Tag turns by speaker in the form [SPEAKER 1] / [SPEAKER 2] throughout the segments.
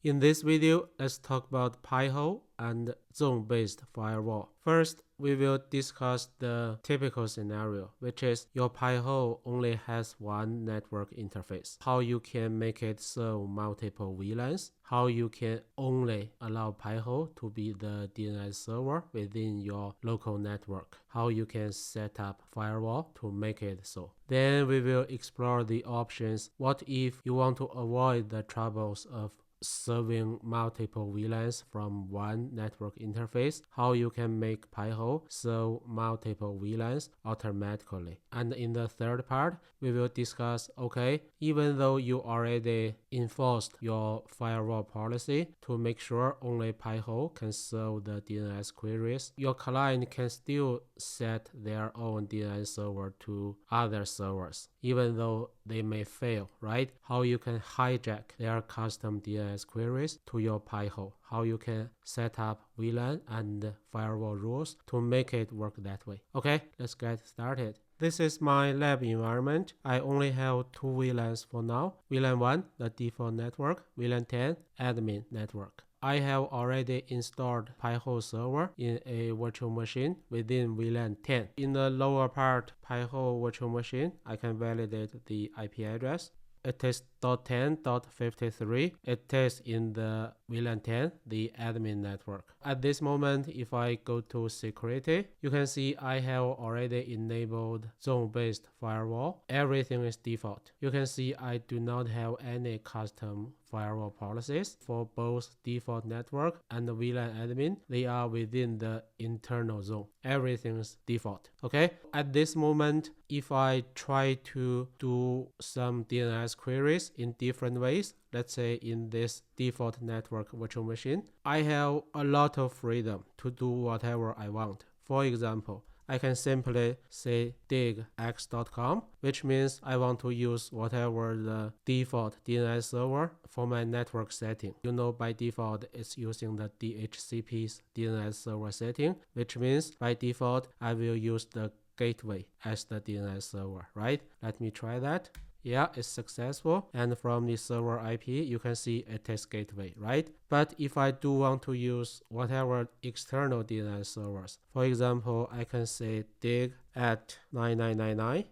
[SPEAKER 1] In this video, let's talk about Pi-hole and zone-based firewall. First, we will discuss the typical scenario, which is your Pi-hole only has one network interface. How you can make it serve multiple VLANs, how you can only allow Pi-hole to be the DNS server within your local network, how you can set up firewall to make it so. Then we will explore the options. What if you want to avoid the troubles of serving multiple VLANs from one network interface, how you can make Pi-hole serve multiple VLANs automatically. And in the third part, we will discuss, okay, even though you already enforced your firewall policy to make sure only Pi-hole can serve the DNS queries, your client can still set their own DNS server to other servers, even though they may fail, right? How you can hijack their custom DNS queries to your Pi-hole, how you can set up VLAN and firewall rules to make it work that way. Okay, let's get started. This is my lab environment. I only have two VLANs for now. VLAN 1, the default network, VLAN 10, admin network. I have already installed Pi-hole server in a virtual machine within VLAN 10. In the lower part Pi-hole virtual machine, I can validate the IP address. It is .10.53. It is in the VLAN 10, the admin network. At this moment, if I go to security, you can see I have already enabled zone-based firewall. Everything is default. You can see I do not have any custom firewall policies for both default network and the VLAN admin. They are within the internal zone. Everything is default. Okay. At this moment, if I try to do some DNS queries in different ways, let's say in this default network virtual machine, I have a lot of freedom to do whatever I want. For example, I can simply say digx.com, which means I want to use whatever the default DNS server for my network setting. You know, by default, it's using the DHCP's DNS server setting, which means by default, I will use the gateway as the DNS server, right? Let me try that. Yeah, it's successful. And from the server IP, you can see it is gateway, right? But if I do want to use whatever external DNS servers, for example, I can say dig at 9999.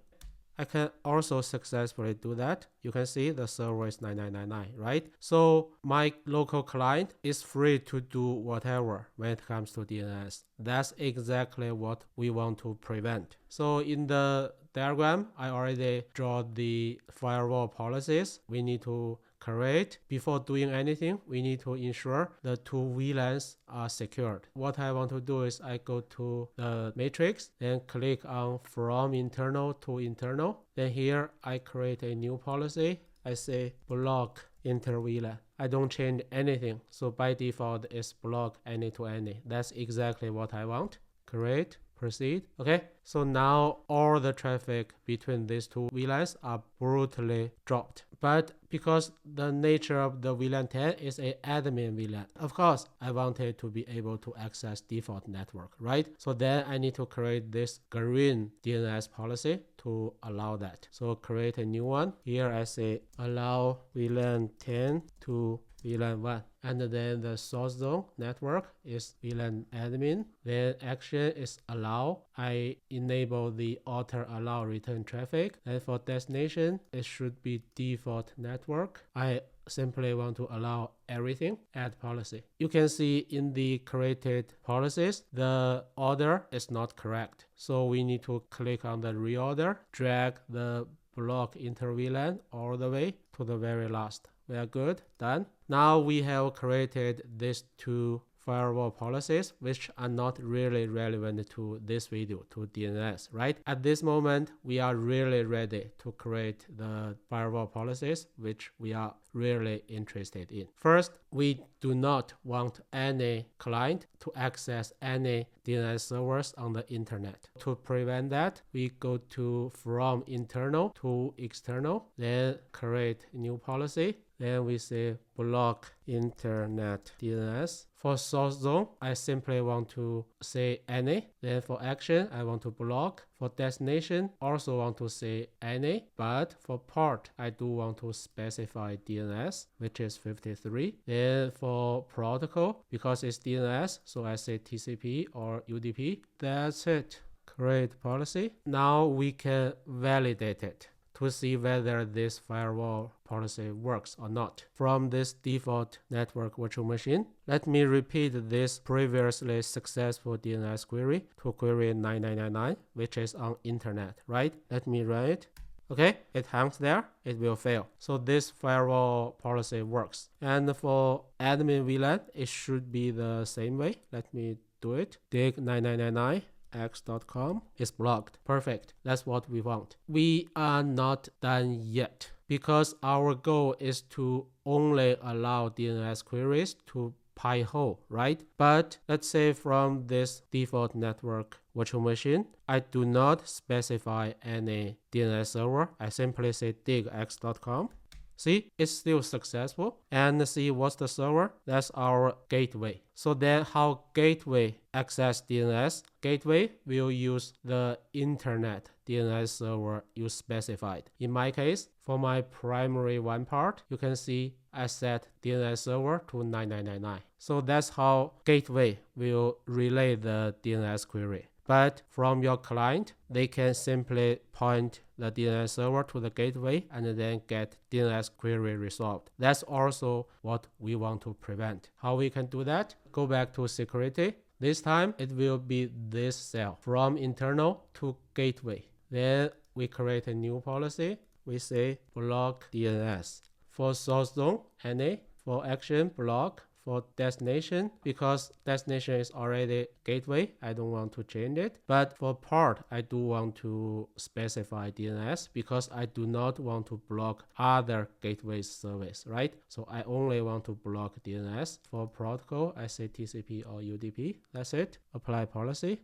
[SPEAKER 1] I can also successfully do that. You can see the server is 9999, right? So my local client is free to do whatever when it comes to DNS. That's exactly what we want to prevent. So in the diagram, I already draw the firewall policies we need to create. Before doing anything, we need to ensure the two VLANs are secured. What I want to do is I go to the matrix, then click on from internal to internal. Then here I create a new policy. I say block inter VLAN. I don't change anything. So by default, it's block any to any. That's exactly what I want. Create. Proceed. Okay, so now all the traffic between these two VLANs are brutally dropped. But because the nature of the VLAN 10 is an admin VLAN, of course, I wanted to be able to access default network, right? So then I need to create this green DNS policy to allow that. So create a new one. Here I say allow VLAN 10 to VLAN 1. And then the source zone network is VLAN admin. Then action is allow. I enable the auto allow return traffic. And for destination, it should be default network. I simply want to allow everything, add policy. You can see in the created policies, the order is not correct. So we need to click on the reorder, drag the block inter VLAN all the way to the very last. We are good, done. Now we have created these two firewall policies, which are not really relevant to this video, to DNS, right? At this moment, we are really ready to create the firewall policies, which we are really interested in. First, we do not want any client to access any DNS servers on the internet. To prevent that, we go to from internal to external, then create new policy. Then we say block internet DNS. For source zone, I simply want to say any. Then for action, I want to block. For destination, also want to say any. But for port, I do want to specify DNS, which is 53. Then for protocol, because it's DNS, so I say TCP or UDP. That's it. Create policy. Now we can validate it to see whether this firewall policy works or not. From this default network virtual machine, let me repeat this previously successful DNS query to query 9999, which is on internet, right? Let me run it. Okay, it hangs there, it will fail. So this firewall policy works. And for admin VLAN, it should be the same way. Let me do it. Dig 9999. x.com is blocked. Perfect. That's what we want. We are not done yet because our goal is to only allow DNS queries to Pi-hole, right? But let's say from this default network virtual machine, I do not specify any DNS server. I simply say dig x.com. See, it's still successful. And see what's the server? That's our gateway. So then how gateway access DNS? Gateway will use the internet DNS server you specified. In my case, for my primary one part, you can see I set DNS server to 9999. So that's how gateway will relay the DNS query. But from your client, they can simply point the DNS server to the gateway and then get DNS query resolved. That's also what we want to prevent. How we can do that? Go back to security. This time it will be this cell from internal to gateway. Then we create a new policy. We say block DNS. For source zone, NA. For action, block. For destination, because destination is already gateway, I don't want to change it. But for port, I do want to specify DNS because I do not want to block other gateway service, right? So I only want to block DNS. For protocol, I say TCP or UDP. That's it. Apply policy.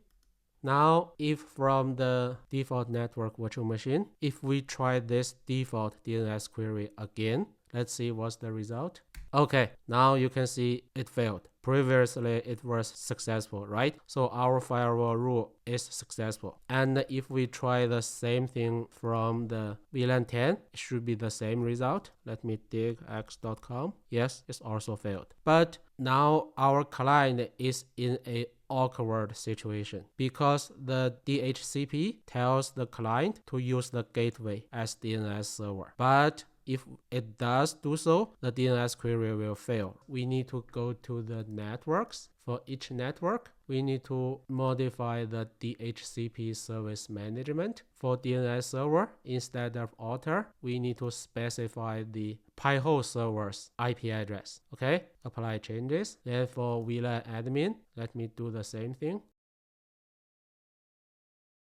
[SPEAKER 1] Now, if from the default network virtual machine, if we try this default DNS query again, let's see what's the result. Okay, now you can see it failed. Previously, it was successful, right? So our firewall rule is successful. And if we try the same thing from the VLAN 10, it should be the same result. Let me dig x.com. Yes, it's also failed. But now our client is in a awkward situation because the DHCP tells the client to use the gateway as DNS server. But if it does do so, the DNS query will fail. We need to go to the networks. For each network, we need to modify the DHCP service management. For DNS server, instead of author, we need to specify the Pi-hole server's IP address. Okay, apply changes. Then for VLAN admin, let me do the same thing.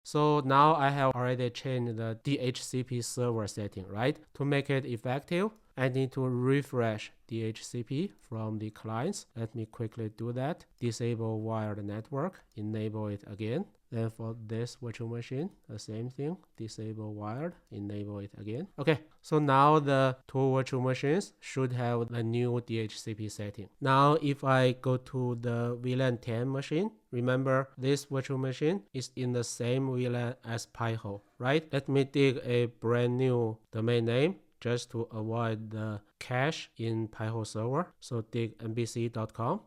[SPEAKER 1] So now I have already changed the DHCP server setting, right? To make it effective, I need to refresh DHCP from the clients. Let me quickly do that. Disable wired network, enable it again. Then for this virtual machine, the same thing, disable wired, enable it again. Okay, so now the two virtual machines should have the new DHCP setting. Now if I go to the VLAN 10 machine, remember this virtual machine is in the same VLAN as Pi-hole, right? Let me dig a brand new domain name just to avoid the cache in Pi-hole server. So dig mbc.com.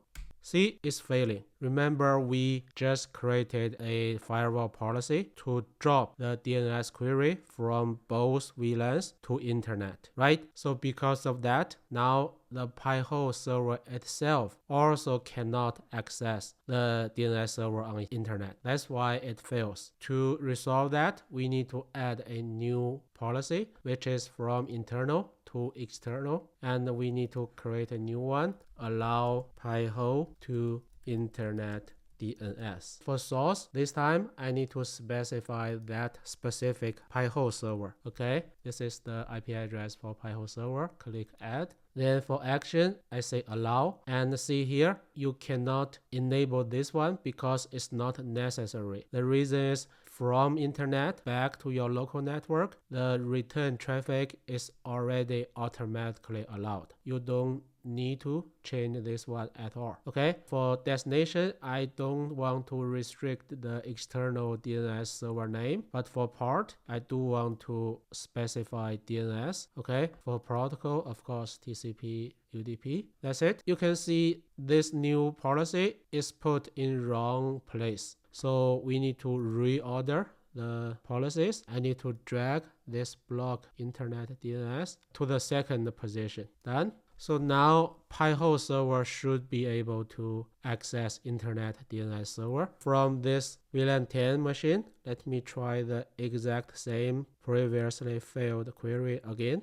[SPEAKER 1] See, it's failing. Remember, we just created a firewall policy to drop the DNS query from both VLANs to internet, right? So because of that, now the Pi-hole server itself also cannot access the DNS server on the internet. That's why it fails. To resolve that, we need to add a new policy, which is from internal to external, and we need to create a new one. Allow Pi-hole to internet DNS. For source, this time I need to specify that specific Pi-hole server. Okay, this is the IP address for Pi-hole server. Click add. Then for action, I say allow, and see here, you cannot enable this one because it's not necessary. The reason is from internet back to your local network, the return traffic is already automatically allowed. You don't need to change this one at all. Okay, for destination, I don't want to restrict the external DNS server name, but for port, I do want to specify DNS. Okay, for protocol, of course, TCP UDP. That's it. You can see this new policy is put in wrong place, so we need to reorder the policies. I need to drag this block internet DNS to the second position. Done. So now Pi-hole server should be able to access internet DNS server from this VLAN 10 machine. Let me try the exact same previously failed query again.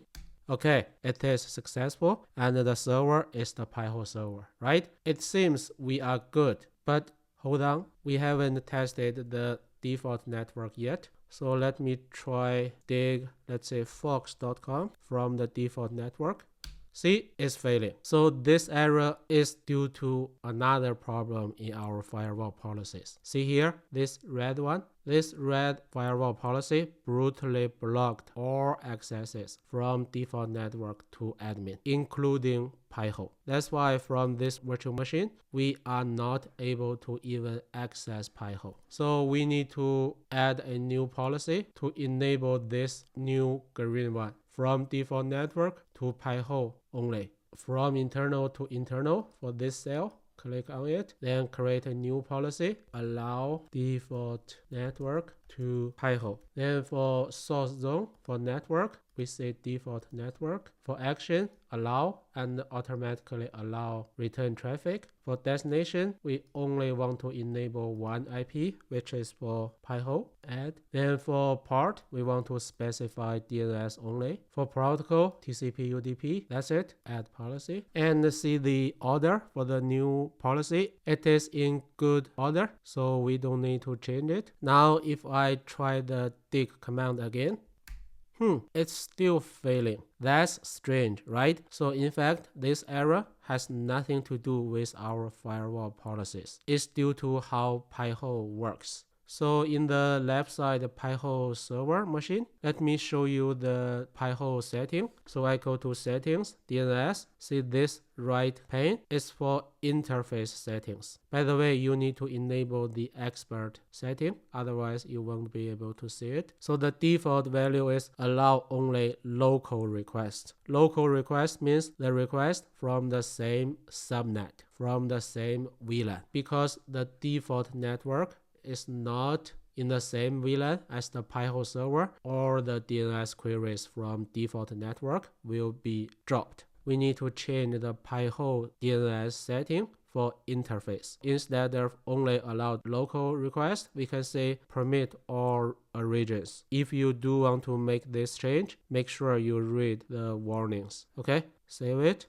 [SPEAKER 1] Okay, it is successful, and the server is the Pi-hole server, right? It seems we are good, but hold on, we haven't tested the default network yet. So let me try dig, let's say fox.com from the default network. See, it's failing. So this error is due to another problem in our firewall policies. See here, this red one. This red firewall policy brutally blocked all accesses from default network to admin, including Pi-hole. That's why from this virtual machine, we are not able to even access Pi-hole. So we need to add a new policy to enable this new green one. From default network to Pi-hole only. From internal to internal for this cell, click on it, then create a new policy, allow default network to Pi-hole. Then for source zone, for network, we say default network. For action, allow and automatically allow return traffic. For destination, we only want to enable one IP, which is for Pi-hole, add. Then for port, we want to specify DNS only. For protocol, TCP UDP, that's it, add policy. And see the order for the new policy. It is in good order, so we don't need to change it. Now, if I try the dig command again, it's still failing. That's strange, right? So in fact, this error has nothing to do with our firewall policies. It's due to how Pi-hole works. So in the left side Pi-hole server machine, let me show you the Pi-hole setting. So I go to settings, DNS, see this right pane is for interface settings. By the way, you need to enable the expert setting, otherwise you won't be able to see it. So the default value is allow only local requests. Local request means the request from the same subnet, from the same VLAN, because the default network is not in the same VLAN as the Pi-hole server, or the DNS queries from default network will be dropped. We need to change the Pi-hole DNS setting for interface. Instead of only allowed local requests, we can say permit all regions. If you do want to make this change, make sure you read the warnings. Okay, save it.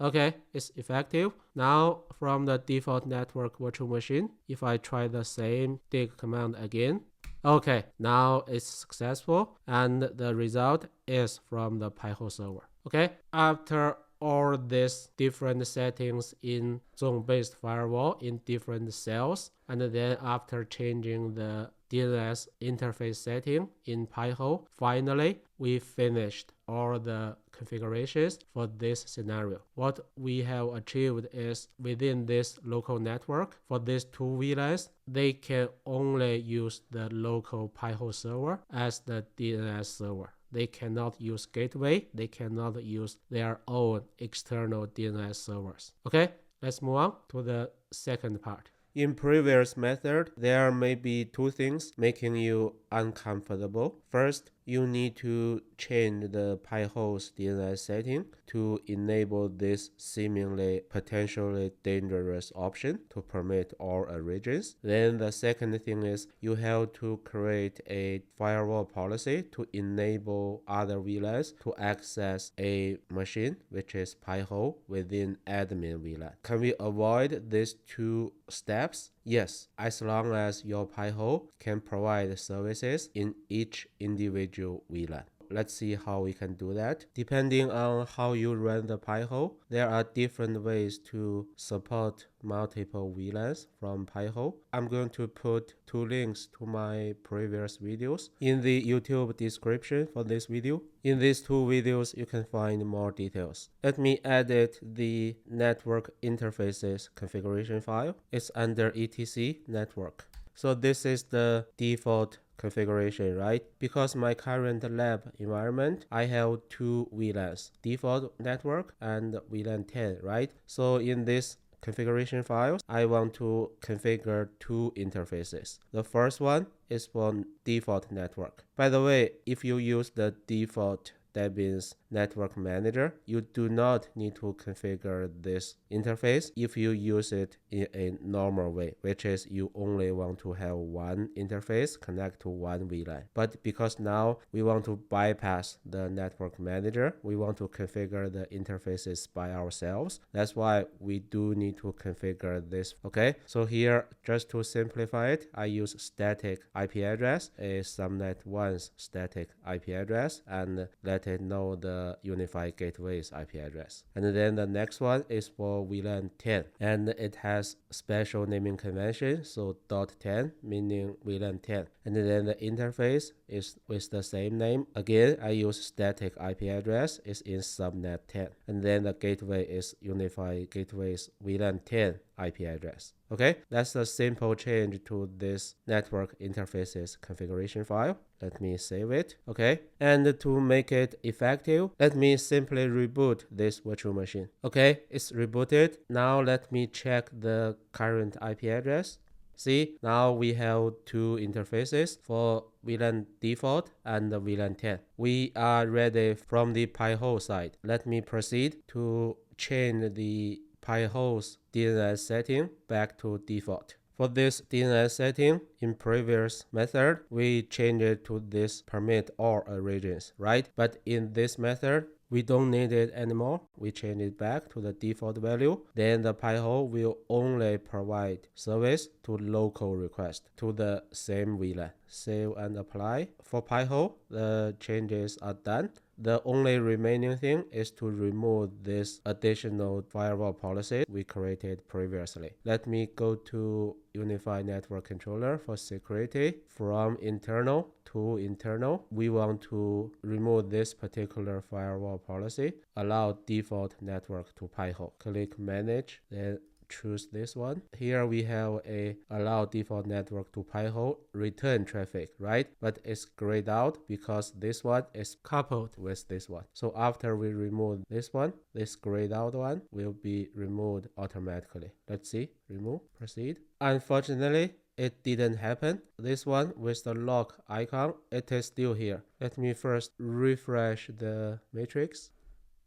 [SPEAKER 1] Okay, it's effective. Now from the default network virtual machine, if I try the same dig command again, okay, now it's successful, and the result is from the Pi-hole server. Okay, after all these different settings in zone-based firewall in different cells, and then after changing the DNS interface setting in Pi-hole, finally we finished all the configurations for this scenario. What we have achieved is within this local network, for these two VLANs, they can only use the local Pi-hole server as the DNS server. They cannot use gateway. They cannot use their own external DNS servers. Okay, let's move on to the second part. In previous method, there may be two things making you uncomfortable. First, you need to change the Pi-hole's DNS setting to enable this seemingly potentially dangerous option to permit all regions. Then the second thing is you have to create a firewall policy to enable other VLANs to access a machine, which is Pi-hole, within admin VLAN. Can we avoid these two steps? Yes, as long as your Pi-hole can provide services in each individual VLAN. let's see how we can do that. Depending on how you run the Pi-hole, there are different ways to support multiple VLANs from Pi-hole. I'm going to put 2 links to my previous videos in the YouTube description for this video. In these 2 videos, you can find more details. Let me edit the network interfaces configuration file. It's under etc network. So this is the default configuration, right? Because my current lab environment, I have 2 VLANs, default network and VLAN 10, right? So in this configuration files, I want to configure 2 interfaces. The first one is for default network. By the way, if you use the default, that means network manager, you do not need to configure this interface if you use it in a normal way, which is you only want to have one interface connect to one VLAN. But because now we want to bypass the network manager, we want to configure the interfaces by ourselves. That's why we do need to configure this. Okay, so here, just to simplify it, I use static IP address, a subnet 1's static IP address, and let it know the UniFi gateway's IP address. And then the next one is for VLAN 10, and it has special naming convention, so .10 meaning VLAN 10. And then the interface is with the same name. Again, I use static IP address, is in subnet 10. And then the gateway is UniFi gateway's VLAN 10 IP address. Okay, that's a simple change to this network interfaces configuration file. Let me save it. Okay, and to make it effective, let me simply reboot this virtual machine. Okay, it's rebooted. Now let me check the current IP address. See, now we have 2 interfaces for VLAN default and the VLAN 10. We are ready from the Pi-hole side. Let me proceed to change the Pi-hole's DNS setting back to default. For this DNS setting, in previous method, we changed it to this permit all regions, right? But in this method, we don't need it anymore. We change it back to the default value. Then the Pi-hole will only provide service to local request to the same VLAN. Save and apply. For Pi-hole, the changes are done. The only remaining thing is to remove this additional firewall policy we created previously. Let me go to UniFi Network Controller for security. From internal to internal, we want to remove this particular firewall policy. Allow default network to Pi-hole. Click Manage, then choose this one. Here we have a allow default network to Pi-hole return traffic, right? But it's grayed out because this one is coupled with this one. So after we remove this one, this grayed out one will be removed automatically. Let's see, remove, proceed. Unfortunately, it didn't happen. This one with the lock icon, it is still here. Let me first refresh the matrix.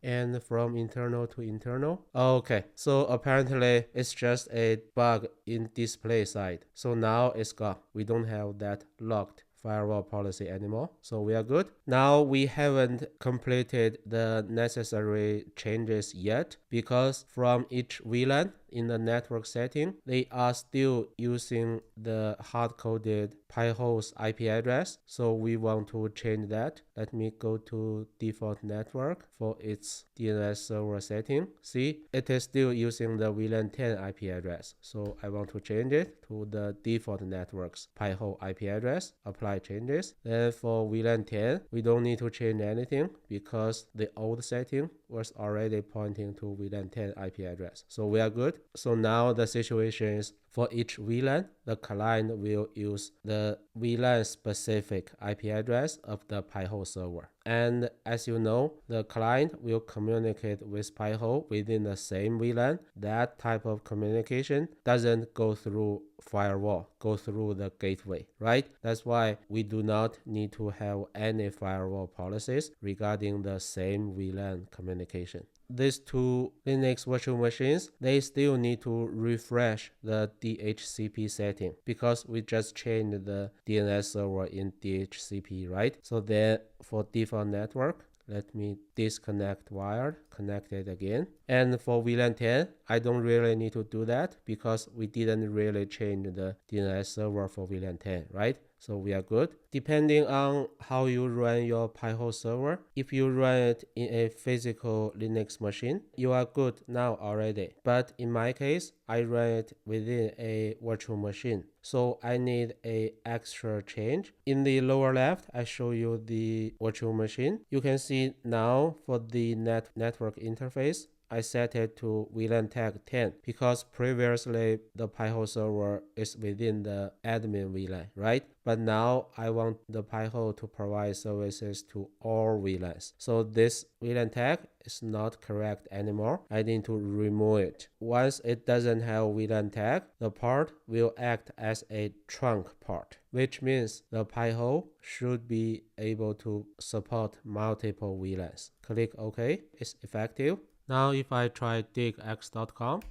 [SPEAKER 1] And from internal to internal. Okay, so apparently it's just a bug in display side. So now it's gone. We don't have that locked firewall policy anymore, so we are good. Now we haven't completed the necessary changes yet because from each VLAN in the network setting, they are still using the hard-coded Pi-hole's IP address, so we want to change that. Let me go to default network for its DNS server setting. See, it is still using the VLAN 10 IP address, so I want to change it to the default network's Pi-hole IP address. Apply changes. Then for VLAN 10, we don't need to change anything because the old setting was already pointing to VLAN 10 IP address, so we are good. So now the situation is for each VLAN, the client will use the VLAN specific IP address of the Pi-hole server. And as you know, the client will communicate with Pi-hole within the same VLAN. That type of communication doesn't go through firewall, go through the gateway, right? That's why we do not need to have any firewall policies regarding the same VLAN communication. These 2 Linux virtual machines, they still need to refresh the DHCP setting because we just changed the DNS server in DHCP, right? So then for default network, let me disconnect wired, connect it again. And for VLAN 10, I don't really need to do that because we didn't really change the DNS server for VLAN 10, right? So we are good. Depending on how you run your Pi-hole server, if you run it in a physical Linux machine, you are good now already. But in my case, I run it within a virtual machine. So I need a extra change. In the lower left, I show you the virtual machine. You can see now for the network interface, I set it to VLAN tag 10 because previously the Pi-hole server is within the admin VLAN, right? But now I want the Pi-hole to provide services to all VLANs. So this VLAN tag is not correct anymore. I need to remove it. Once it doesn't have VLAN tag, the port will act as a trunk port, which means the Pi-hole should be able to support multiple VLANs. Click OK. It's effective. Now if I try digx.com,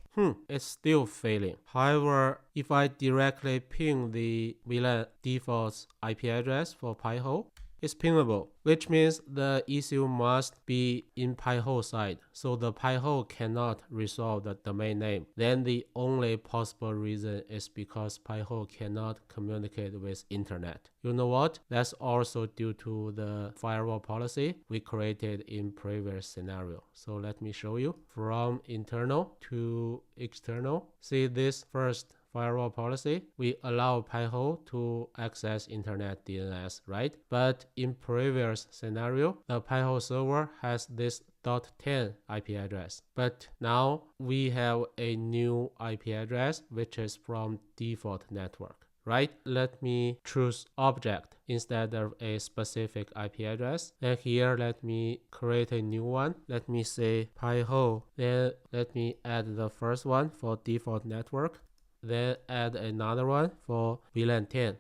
[SPEAKER 1] it's still failing. However, if I directly ping the VLAN default IP address for Pi-hole, it's pingable, which means the issue must be in Pi-hole side. So the Pi-hole cannot resolve the domain name. Then the only possible reason is because Pi-hole cannot communicate with internet. You know what? That's also due to the firewall policy we created in previous scenario. So let me show you from internal to external. See this first firewall policy, we allow Pi-hole to access internet DNS, right? But in previous scenario, the Pi-hole server has this .10 IP address. But now we have a new IP address, which is from default network, right? Let me choose object instead of a specific IP address. Then here, let me create a new one. Let me say Pi-hole. Then let me add the first one for default network. Then add another one for VLAN 10.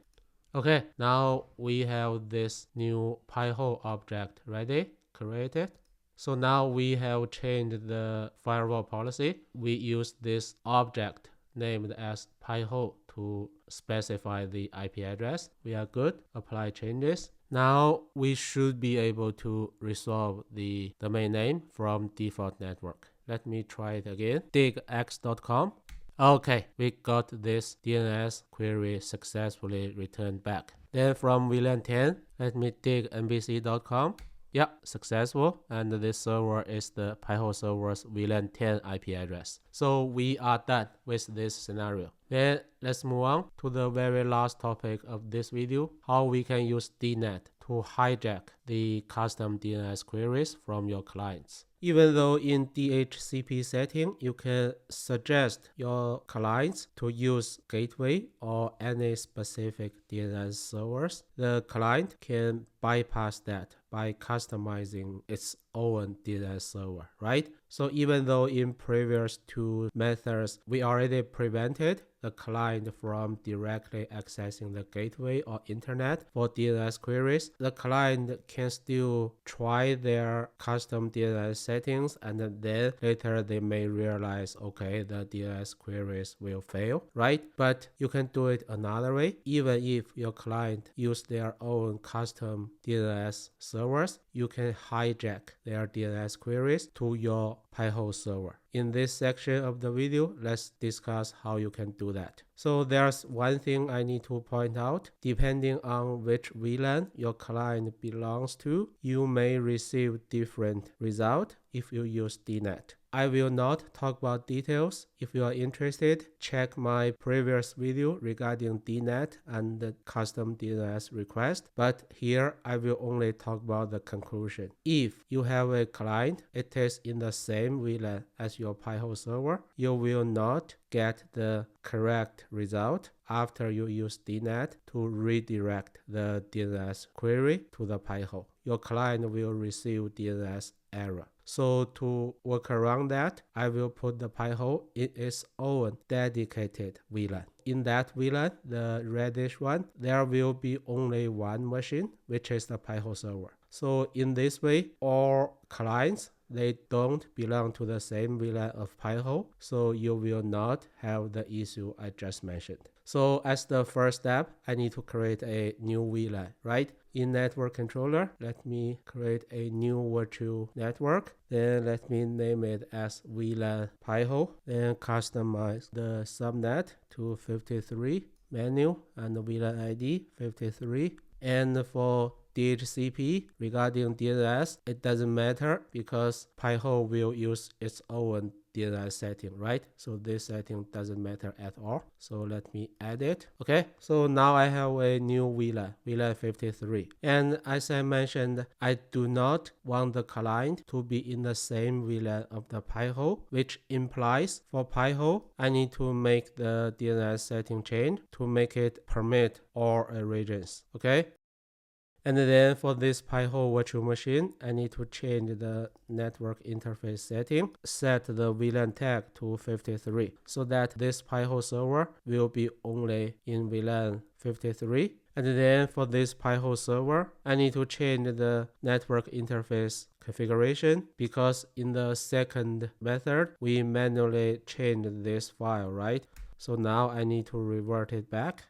[SPEAKER 1] Okay, now we have this new Pi-hole object ready, created. So now we have changed the firewall policy. We use this object named as Pi-hole to specify the IP address. We are good. Apply changes. Now we should be able to resolve the domain name from default network. Let me try it again. digx.com. Okay, we got this DNS query successfully returned back. Then from VLAN 10, let me dig nbc.com. Yeah, successful. And this server is the Pi-hole server's VLAN 10 IP address. So we are done with this scenario. Then let's move on to the very last topic of this video, how we can use DNAT to hijack the custom DNS queries from your clients. Even though in DHCP setting, you can suggest your clients to use gateway or any specific DNS servers, the client can bypass that by customizing its own DNS server, right? So even though in previous two methods, we already prevented the client from directly accessing the gateway or internet for DNS queries, the client can still try their custom DNS settings, and then later they may realize, okay, the DNS queries will fail, right? But you can do it another way. Even if your client use their own custom DNS servers, you can hijack their DNS queries to your Pi-hole server. In this section of the video, let's discuss how you can do that. So there's one thing I need to point out. Depending on which VLAN your client belongs to, you may receive different result if you use DNAT. I will not talk about details. If you are interested, check my previous video regarding DNAT and the custom DNS request. But here I will only talk about the conclusion. If you have a client, it is in the same VLAN as your Pi-hole server, you will not get the correct result after you use DNAT to redirect the DNS query to the Pi-hole. Your client will receive DNS error. So to work around that, I will put the Pi-hole in its own dedicated VLAN. In that VLAN, the reddish one, there will be only one machine, which is the Pi-hole server. So in this way, all clients, they don't belong to the same VLAN of Pi-hole, so you will not have the issue I just mentioned. So as the first step, I need to create a new VLAN, right? In network controller, let me create a new virtual network. Then let me name it as VLAN Pi-hole. Then customize the subnet to 53. menu and VLAN ID 53. And for DHCP regarding DNS, it doesn't matter because Pi-hole will use its own DNS setting, right? So this setting doesn't matter at all. So let me add it. Okay, so now I have a new VLAN 53. And as I mentioned, I do not want the client to be in the same VLAN of the Pi-hole, which implies for Pi-hole, I need to make the DNS setting change to make it permit all regions. Okay. And then for this Pi-hole virtual machine, I need to change the network interface setting, set the VLAN tag to 53, so that this Pi-hole server will be only in VLAN 53. And then for this Pi-hole server, I need to change the network interface configuration because in the second method, we manually changed this file, right? So now I need to revert it back.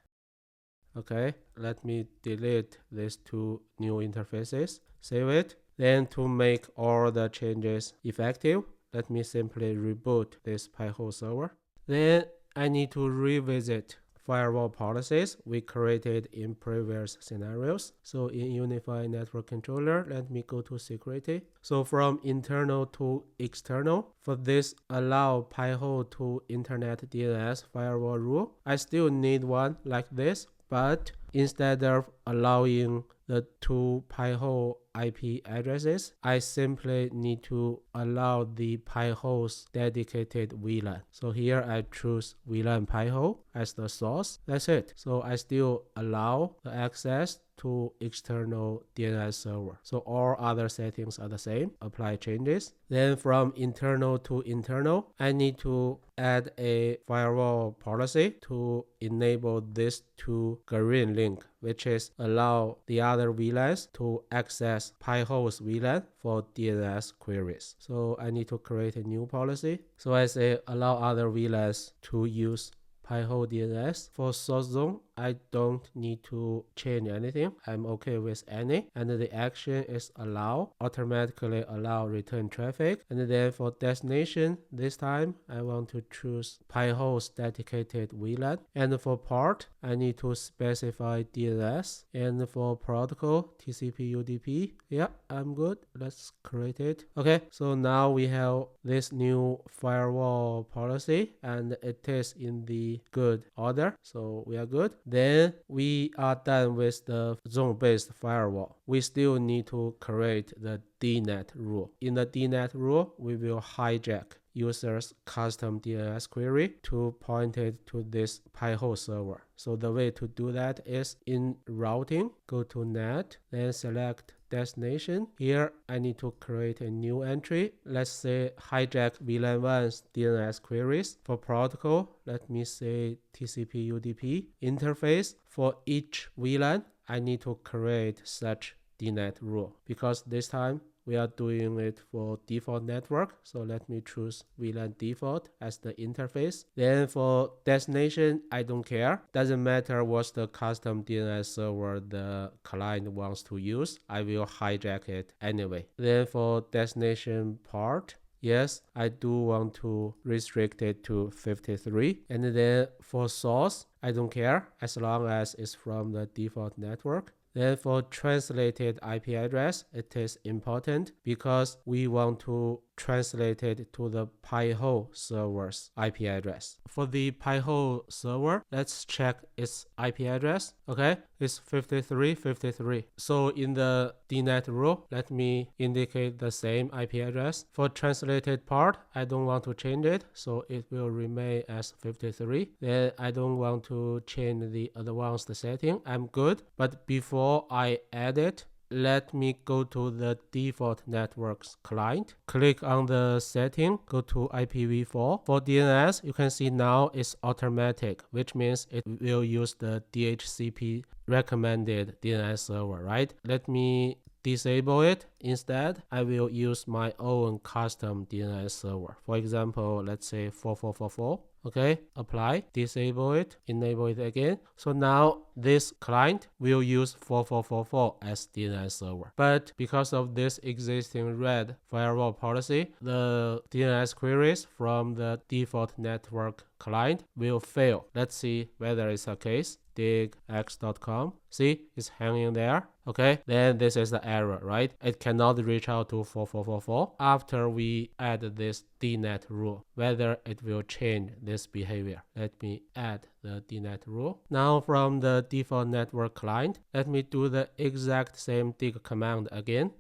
[SPEAKER 1] Okay, let me delete these two new interfaces, save it. Then to make all the changes effective, let me simply reboot this Pi-hole server. Then I need to revisit firewall policies we created in previous scenarios. So in UniFi Network Controller, let me go to security. So from internal to external, for this allow Pi-hole to internet DNS firewall rule, I still need one like this. But instead of allowing the two Pi-hole IP addresses, I simply need to allow the Pi-hole's dedicated VLAN. So here I choose VLAN Pi-hole as the source. That's it. So I still allow the access to external DNS server. So all other settings are the same. Apply changes. Then from internal to internal, I need to add a firewall policy to enable this to green link, which is allow the other VLANs to access Pi-hole's VLAN for DNS queries. So I need to create a new policy. So I say allow other VLANs to use Pi-hole DNS. For source zone, I don't need to change anything. I'm okay with any. And the action is allow, automatically allow return traffic. And then for destination, this time I want to choose Pi-hole's dedicated VLAN. And for port, I need to specify DNS. And for protocol, TCP UDP. Yeah, I'm good. Let's create it. Okay, so now we have this new firewall policy and it is in the good order. So we are good. Then we are done with the zone-based firewall. We still need to create the DNAT rule. In the DNAT rule, we will hijack user's custom DNS query to point it to this Pi-hole server. So the way to do that is in routing, go to NAT, then select destination. Here I need to create a new entry. Let's say hijack VLAN 1's DNS queries. For protocol, let me say TCP UDP. Interface, for each VLAN, I need to create such DNAT rule because this time we are doing it for default network. So let me choose VLAN default as the interface. Then for destination, I don't care. Doesn't matter what's the custom DNS server the client wants to use. I will hijack it anyway. Then for destination part, yes, I do want to restrict it to 53. And then for source, I don't care as long as it's from the default network. Then for translated IP address, it is important because we want to translate it to the Pi-hole server's IP address. For the Pi-hole server, let's check its IP address. Okay, it's 5353. So in the DNAT rule, let me indicate the same IP address. For translated part, I don't want to change it, so it will remain as 53. Then I don't want to change the advanced setting. I'm good. But before I add it, let me go to the default networks client. Click on the setting, go to IPv4. For DNS, you can see now it's automatic, which means it will use the DHCP recommended DNS server, right? Let me disable it. Instead, I will use my own custom DNS server. For example, let's say 4444. Okay, apply, disable it, enable it again. So now this client will use 4444 as DNS server. But because of this existing red firewall policy, the DNS queries from the default network client will fail. Let's see whether it's a case. digx.com. See, it's hanging there. Okay, then this is the error, right? It cannot reach out to 4444 after we add this DNAT rule, whether it will change this behavior. Let me add the DNAT rule. Now from the default network client, let me do the exact same dig command again.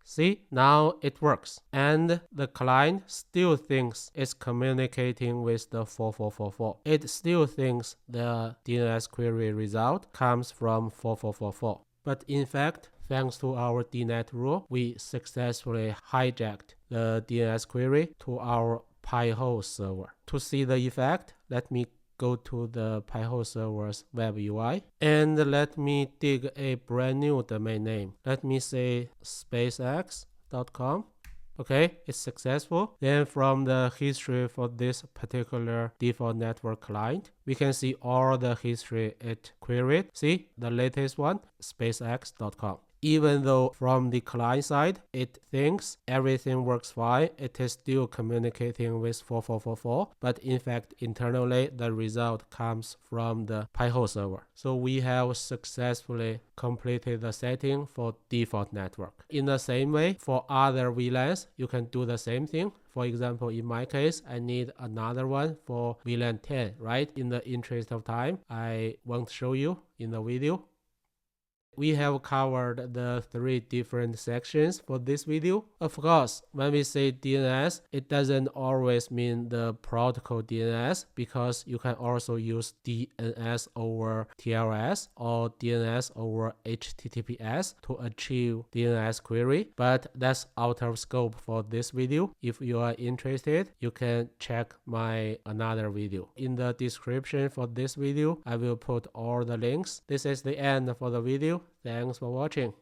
[SPEAKER 1] See, now it works. And the client still thinks it's communicating with the 4444. It still thinks the DNS query result comes from 4444. But in fact, thanks to our DNAT rule, we successfully hijacked the DNS query to our Pi-hole server. To see the effect, let me go to the Pi-hole server's web UI and let me dig a brand new domain name. Let me say spacex.com. Okay, it's successful. Then from the history for this particular default network client, we can see all the history it queried. See, the latest one, spacex.com. Even though from the client side, it thinks everything works fine, it is still communicating with 4444, but in fact, internally, the result comes from the Pi-hole server. So we have successfully completed the setting for default network. In the same way, for other VLANs, you can do the same thing. For example, in my case, I need another one for VLAN 10, right? In the interest of time, I won't show you in the video. We have covered the 3 different sections for this video. Of course, when we say DNS, it doesn't always mean the protocol DNS, because you can also use DNS over TLS or DNS over HTTPS to achieve DNS query, but that's out of scope for this video. If you are interested, you can check my another video. In the description for this video, I will put all the links. This is the end for the video. Thanks for watching.